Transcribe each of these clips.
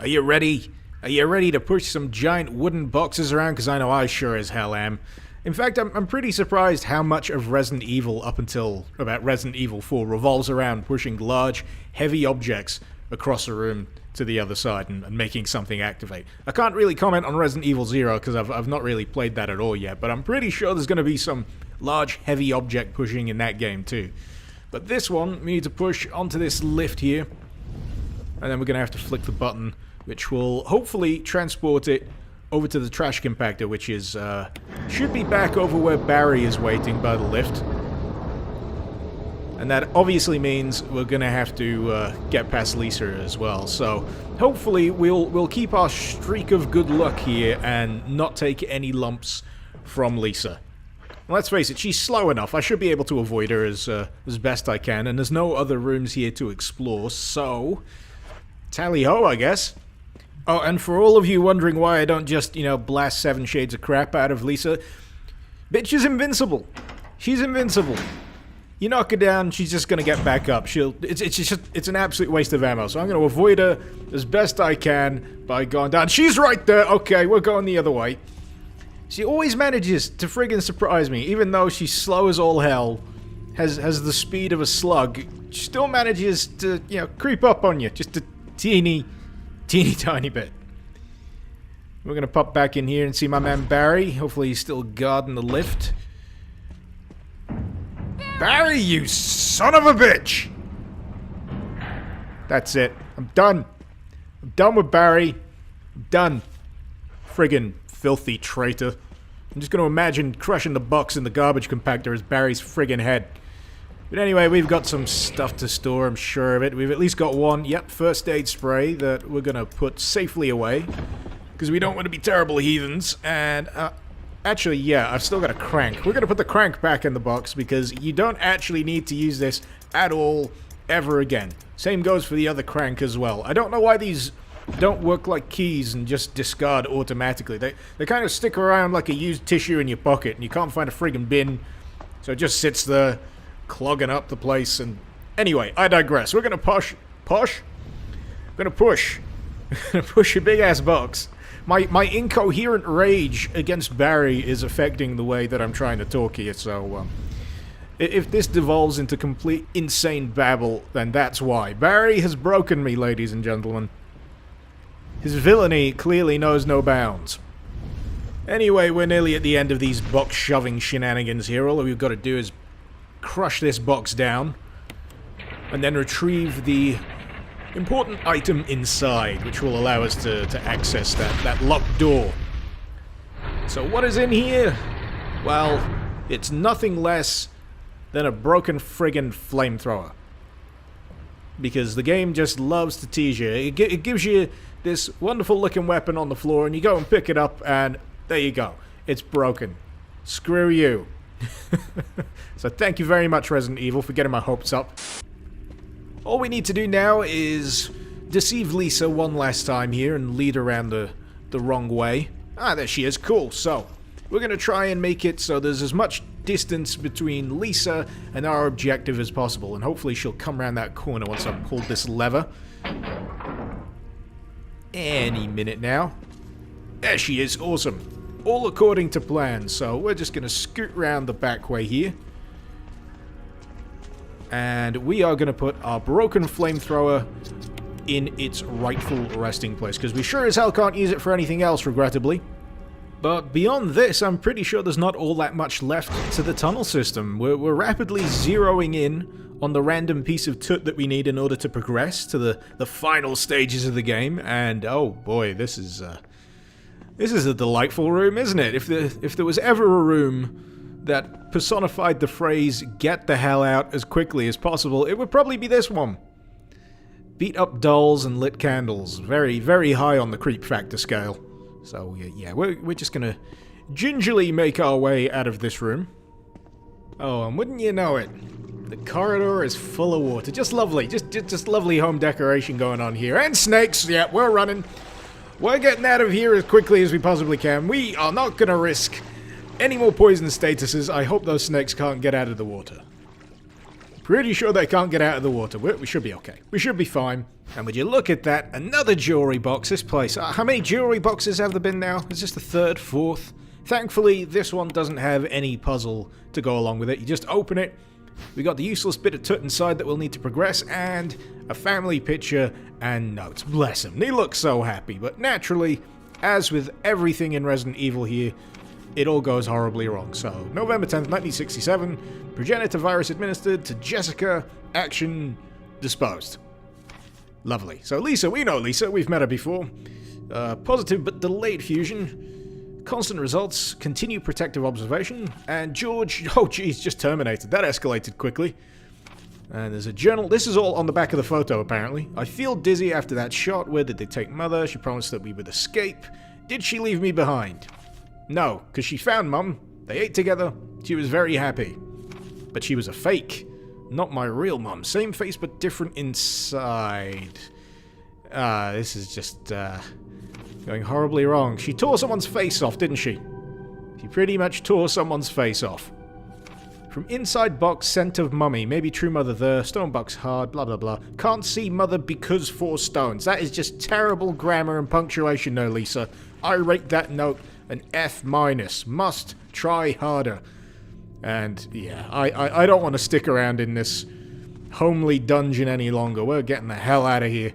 Are you ready? Are you ready to push some giant wooden boxes around? Because I know I sure as hell am. In fact, I'm pretty surprised how much of Resident Evil up until about Resident Evil 4 revolves around pushing large, heavy objects across a room to the other side and making something activate. I can't really comment on Resident Evil 0 because I've not really played that at all yet, but I'm pretty sure there's going to be some large, heavy object pushing in that game too. But this one, we need to push onto this lift here, and then we're going to have to flick the button, which will hopefully transport it over to the trash compactor, which is, should be back over where Barry is waiting by the lift. And that obviously means we're gonna have to get past Lisa as well. So hopefully we'll keep our streak of good luck here and not take any lumps from Lisa. Let's face it, she's slow enough. I should be able to avoid her as best I can, and there's no other rooms here to explore, so tally-ho, I guess. Oh, and for all of you wondering why I don't just, blast 7 shades of crap out of Lisa, bitch is invincible. She's invincible. You knock her down, she's just gonna get back up. It's an absolute waste of ammo, so I'm gonna avoid her as best I can by going down. She's right there! Okay, we're going the other way. She always manages to friggin' surprise me, even though she's slow as all hell, has the speed of a slug, she still manages to, creep up on you, just a teeny tiny bit. We're gonna pop back in here and see my man Barry. Hopefully he's still guarding the lift. Barry, you son of a bitch! That's it. I'm done. I'm done with Barry. I'm done. Friggin' filthy traitor. I'm just gonna imagine crushing the box in the garbage compactor as Barry's friggin' head. But anyway, we've got some stuff to store, I'm sure of it. We've at least got one, first aid spray that we're gonna put safely away. Because we don't want to be terrible heathens. And, actually, yeah, I've still got a crank. We're gonna put the crank back in the box because you don't actually need to use this at all, ever again. Same goes for the other crank as well. I don't know why these don't work like keys and just discard automatically. They kind of stick around like a used tissue in your pocket and you can't find a friggin' bin. So it just sits there, clogging up the place. And anyway, I digress. We're gonna push. We're gonna push a big ass box. My incoherent rage against Barry is affecting the way that I'm trying to talk here, so if this devolves into complete insane babble, then that's why. Barry has broken me, ladies and gentlemen. His villainy clearly knows no bounds. Anyway, we're nearly at the end of these box-shoving shenanigans here. All we've got to do is crush this box down, and then retrieve the important item inside, which will allow us to access that locked door. So what is in here? Well, it's nothing less than a broken friggin' flamethrower. Because the game just loves to tease you. It gives you this wonderful looking weapon on the floor, and you go and pick it up, and there you go. It's broken. Screw you. So thank you very much, Resident Evil, for getting my hopes up. All we need to do now is deceive Lisa one last time here and lead her around the wrong way. Ah, there she is. Cool. So, we're going to try and make it so there's as much distance between Lisa and our objective as possible. And hopefully she'll come around that corner once I've pulled this lever. Any minute now. There she is. Awesome. All according to plan. So, we're just going to scoot around the back way here. And we are going to put our broken flamethrower in its rightful resting place, because we sure as hell can't use it for anything else, regrettably. But beyond this, I'm pretty sure there's not all that much left to the tunnel system. We're rapidly zeroing in on the random piece of toot that we need in order to progress to the final stages of the game, and oh boy, this is a delightful room, isn't it? If there was ever a room that personified the phrase, get the hell out as quickly as possible, it would probably be this one. Beat up dolls and lit candles. Very, very high on the creep factor scale. So, yeah, we're just gonna gingerly make our way out of this room. Oh, and wouldn't you know it, the corridor is full of water. Just lovely. Just lovely home decoration going on here. And snakes, yeah, we're running. We're getting out of here as quickly as we possibly can. We are not gonna risk any more poison statuses. I hope those snakes can't get out of the water. Pretty sure they can't get out of the water. We should be okay. We should be fine. And would you look at that? Another jewelry box. This place. How many jewelry boxes have there been now? Is this the third, fourth? Thankfully, this one doesn't have any puzzle to go along with it. You just open it. We got the useless bit of tut inside that we'll need to progress, and a family picture and notes. Bless him. He looks so happy. But naturally, as with everything in Resident Evil here, it all goes horribly wrong. So, November 10th, 1967, progenitor virus administered to Jessica, action disposed. Lovely. So Lisa, we know Lisa, we've met her before. Positive but delayed fusion. Constant results, continue protective observation, and George, oh geez, just terminated. That escalated quickly. And there's a journal. This is all on the back of the photo, apparently. I feel dizzy after that shot. Where did they take Mother? She promised that we would escape. Did she leave me behind? No, because she found Mum. They ate together. She was very happy. But she was a fake. Not my real Mum. Same face, but different inside. This is just, going horribly wrong. She tore someone's face off, didn't she? She pretty much tore someone's face off. From inside box, scent of mummy. Maybe true mother there. Stone box hard, blah blah blah. Can't see mother because 4 stones. That is just terrible grammar and punctuation, no, Lisa. I rate that note an F-. Must try harder. And yeah, I don't want to stick around in this homely dungeon any longer. We're getting the hell out of here.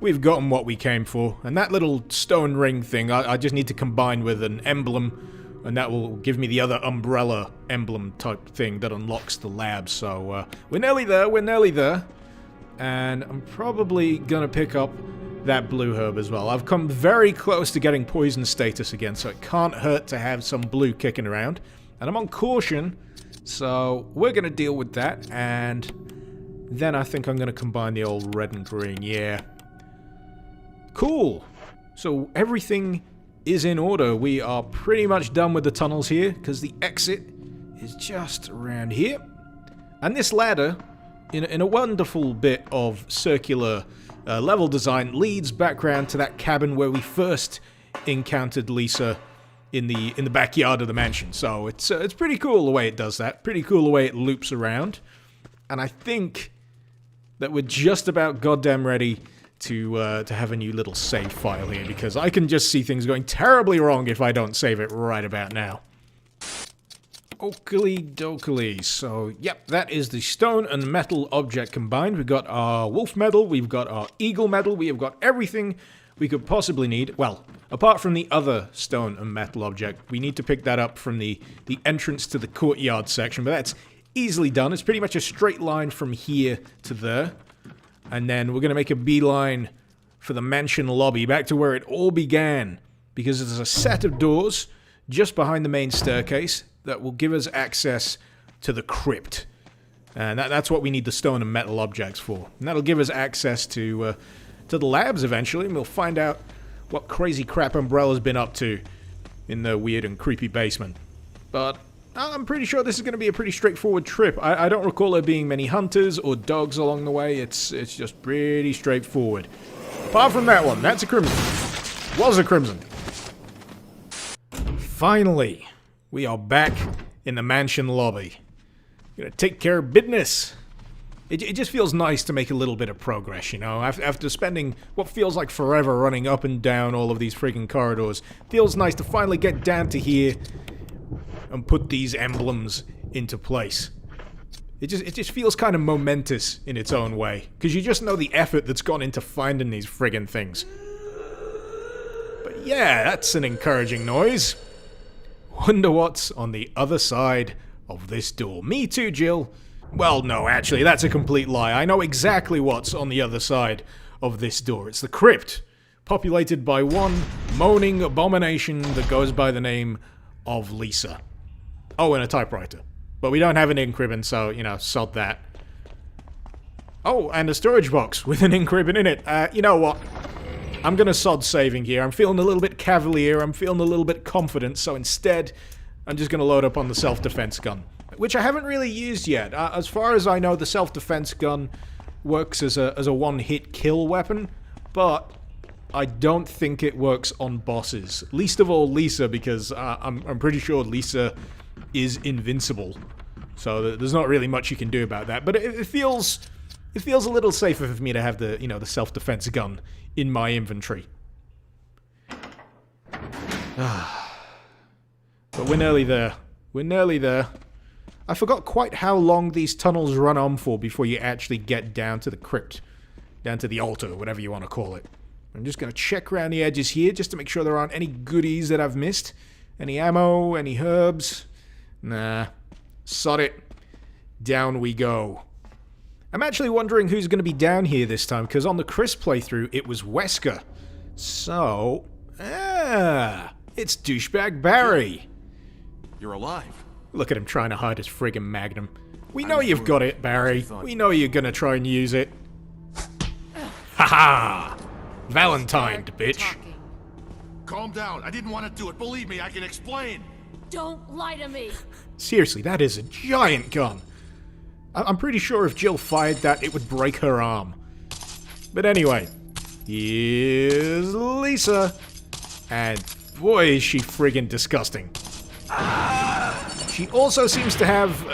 We've gotten what we came for, and that little stone ring thing, I just need to combine with an emblem, and that will give me the other umbrella emblem type thing that unlocks the lab. So, we're nearly there, and I'm probably gonna pick up that blue herb as well. I've come very close to getting poison status again, so it can't hurt to have some blue kicking around, and I'm on caution, so we're gonna deal with that, and then I think I'm gonna combine the old red and green, yeah. Cool. So everything is in order. We are pretty much done with the tunnels here, because the exit is just around here. And this ladder, in a wonderful bit of circular level design, leads back round to that cabin where we first encountered Lisa in the backyard of the mansion. So it's pretty cool the way it does that. Pretty cool the way it loops around. And I think that we're just about goddamn ready to have a new little save file here, because I can just see things going terribly wrong if I don't save it right about now. Oakley dokley. So, yep, that is the stone and metal object combined. We've got our wolf medal, we've got our eagle medal, we have got everything we could possibly need. Well, apart from the other stone and metal object, we need to pick that up from the entrance to the courtyard section, but that's easily done. It's pretty much a straight line from here to there. And then we're going to make a beeline for the mansion lobby, back to where it all began. Because there's a set of doors just behind the main staircase that will give us access to the crypt. And that's what we need the stone and metal objects for. And that'll give us access to the labs eventually, and we'll find out what crazy crap Umbrella's been up to in the weird and creepy basement. But I'm pretty sure this is going to be a pretty straightforward trip. I don't recall there being many hunters or dogs along the way. It's just pretty straightforward. Apart from that one, that's a crimson. Was a crimson. Finally, we are back in the mansion lobby. Gonna take care of business. It just feels nice to make a little bit of progress, you know? After spending what feels like forever running up and down all of these freaking corridors, feels nice to finally get down to here and put these emblems into place. It just feels kind of momentous in its own way, because you just know the effort that's gone into finding these friggin' things. But yeah, that's an encouraging noise. Wonder what's on the other side of this door. Me too, Jill. Well, no, actually, that's a complete lie. I know exactly what's on the other side of this door. It's the crypt, populated by one moaning abomination that goes by the name of Lisa. Oh, and a typewriter. But we don't have an ink ribbon, so, you know, sod that. Oh, and a storage box with an ink ribbon in it. You know what? I'm gonna sod saving here. I'm feeling a little bit cavalier. I'm feeling a little bit confident, so instead, I'm just gonna load up on the self-defense gun, which I haven't really used yet. As far as I know, the self-defense gun works as a one-hit kill weapon, but I don't think it works on bosses. Least of all Lisa, because I'm pretty sure Lisa is invincible. So there's not really much you can do about that. But it feels a little safer for me to have the, the self-defense gun in my inventory. But we're nearly there. We're nearly there. I forgot quite how long these tunnels run on for before you actually get down to the crypt. Down to the altar, whatever you want to call it. I'm just going to check around the edges here just to make sure there aren't any goodies that I've missed. Any ammo, any herbs. Nah. Sod it. Down we go. I'm actually wondering who's going to be down here this time, because on the Chris playthrough, it was Wesker. So... it's douchebag Barry. You're alive. Look at him trying to hide his friggin' magnum. We know you've got it, Barry. We know you're gonna try and use it. Haha! Valentine, bitch. Calm down. I didn't want to do it. Believe me, I can explain. Don't lie to me. Seriously, that is a giant gun. I'm pretty sure if Jill fired that, it would break her arm. But anyway, here's Lisa. And boy, is she friggin' disgusting. She also seems to have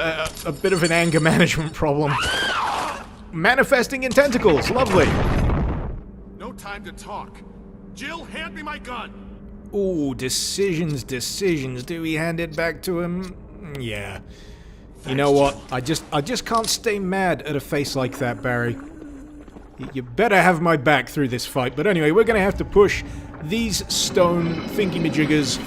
a bit of an anger management problem. Manifesting in tentacles, lovely. No time to talk. Jill, hand me my gun. Ooh, decisions. Do we hand it back to him? Yeah. You know what? I just can't stay mad at a face like that, Barry. You better have my back through this fight. But anyway, we're gonna have to push these stone thingy-majiggers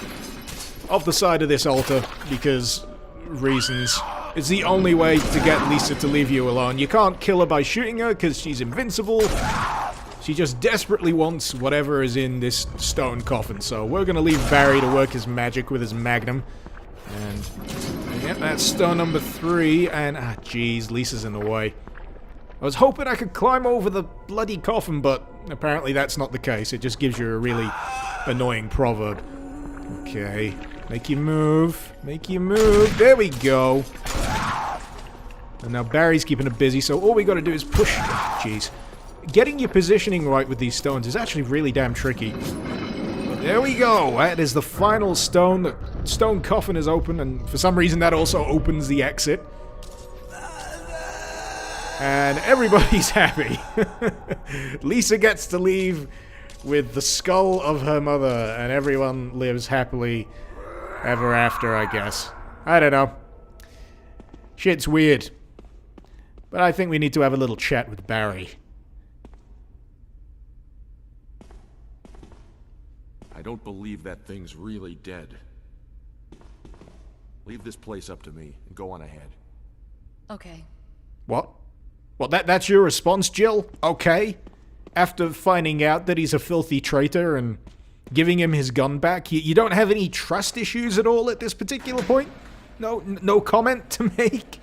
off the side of this altar, because reasons. It's the only way to get Lisa to leave you alone. You can't kill her by shooting her, because she's invincible. She just desperately wants whatever is in this stone coffin. So we're going to leave Barry to work his magic with his magnum. And yeah, that's stone number 3. And, jeez, Lisa's in the way. I was hoping I could climb over the bloody coffin, but apparently that's not the case. It just gives you a really annoying proverb. Okay. Make you move. Make you move. There we go. And now Barry's keeping it busy, so all we gotta do is push. Jeez. Getting your positioning right with these stones is actually really damn tricky. But there we go. That is the final stone. The stone coffin is open, and for some reason that also opens the exit. And everybody's happy. Lisa gets to leave with the skull of her mother, and everyone lives happily ever after, I guess. I don't know. Shit's weird. But I think we need to have a little chat with Barry. I don't believe that thing's really dead. Leave this place up to me and go on ahead. Okay. What? Well, that's your response, Jill? Okay? After finding out that he's a filthy traitor and giving him his gun back, you don't have any trust issues at all at this particular point? No comment to make?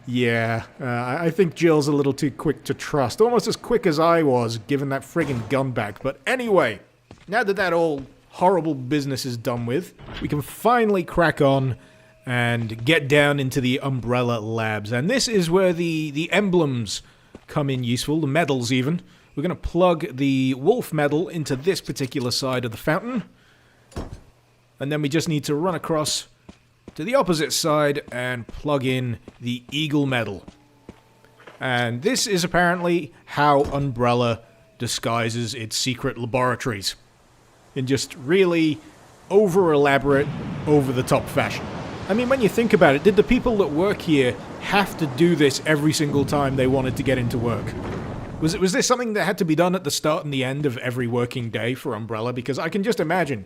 Yeah, I think Jill's a little too quick to trust. Almost as quick as I was, giving that friggin' gun back. But anyway, now that all horrible business is done with, we can finally crack on and get down into the Umbrella Labs. And this is where the emblems come in useful, the medals even. We're going to plug the wolf medal into this particular side of the fountain. And then we just need to run across to the opposite side and plug in the eagle medal. And this is apparently how Umbrella disguises its secret laboratories. In just really over-elaborate, over-the-top fashion. I mean, when you think about it, did the people that work here have to do this every single time they wanted to get into work? Was this something that had to be done at the start and the end of every working day for Umbrella? Because I can just imagine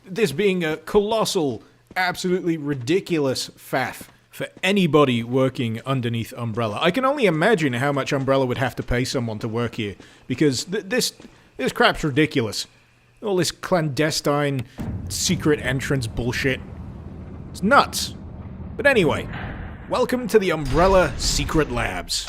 this being a colossal, absolutely ridiculous faff for anybody working underneath Umbrella. I can only imagine how much Umbrella would have to pay someone to work here, because this crap's ridiculous. All this clandestine secret entrance bullshit. It's nuts. But anyway, welcome to the Umbrella Secret Labs.